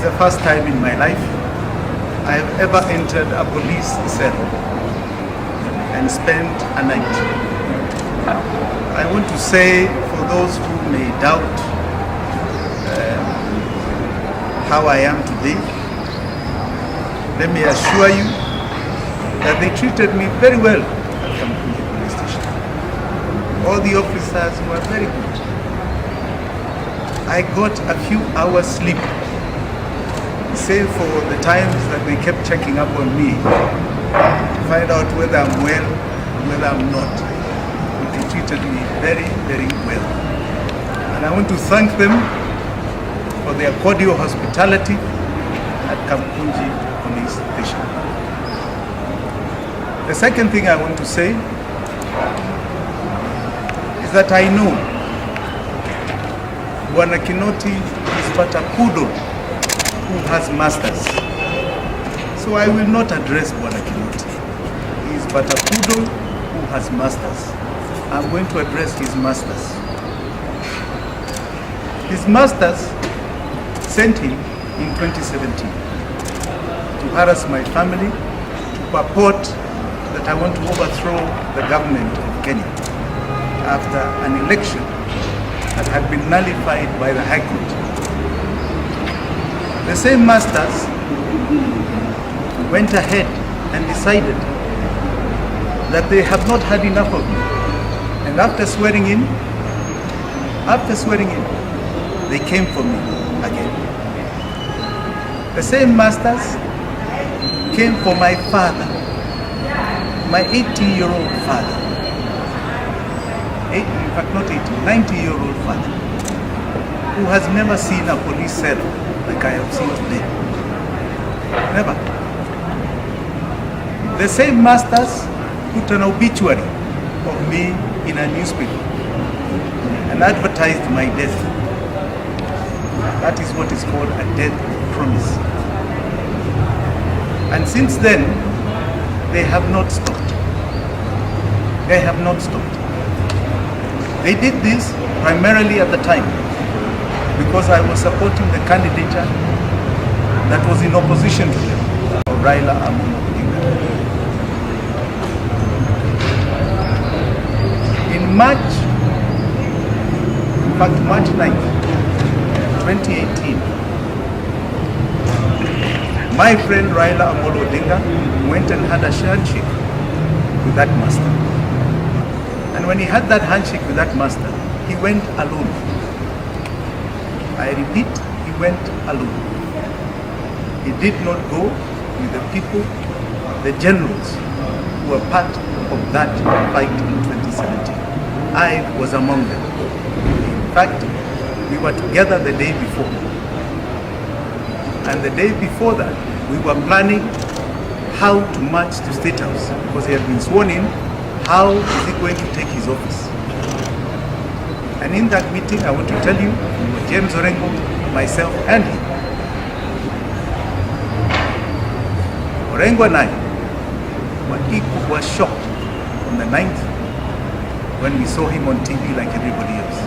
the first time in my life I have ever entered a police cell and spent a night. I want to say, for those who may doubt how I am today, let me assure you that they treated me very well at Kampunji police station. All the officers were very good. I got a few hours sleep, save for the times that they kept checking up on me to find out whether I'm well, whether I'm not. But they treated me very, very well. And I want to thank them for their cordial hospitality at Kampunji police station. The second thing I want to say is that I know Bwana Kinoti is but a poodle who has masters. So I will not address Bwana Kinoti. He is but a poodle who has masters. I'm going to address his masters. His masters sent him in 2017 to harass my family, to purport that I want to overthrow the government of Kenya after an election that had been nullified by the High Court. The same masters went ahead and decided that they have not had enough of me. And after swearing in, they came for me again. The same masters came for my father, my 80-year-old father. In fact, not 80, 90-year-old father, who has never seen a police cell like I have seen today. Never. The same masters put an obituary of me in a newspaper and advertised my death. That is what is called a death promise. And since then, they have not stopped. They have not stopped. They did this primarily at the time because I was supporting the candidature that was in opposition to them, Raila Amolo Odinga. In March 9th, 2018, my friend Raila Amolo Odinga went and had a handshake with that master. And when he had that handshake with that master, he went alone. I repeat, he went alone. He did not go with the people, the generals who were part of that fight in 2017. I was among them. In fact, we were together the day before. And the day before that, we were planning how to march to State House because he had been sworn in. How is he going to take his office? And in that meeting, I want to tell you, it was James Orengo, myself, and him. Orengo and I were shocked on the 9th when we saw him on TV like everybody else.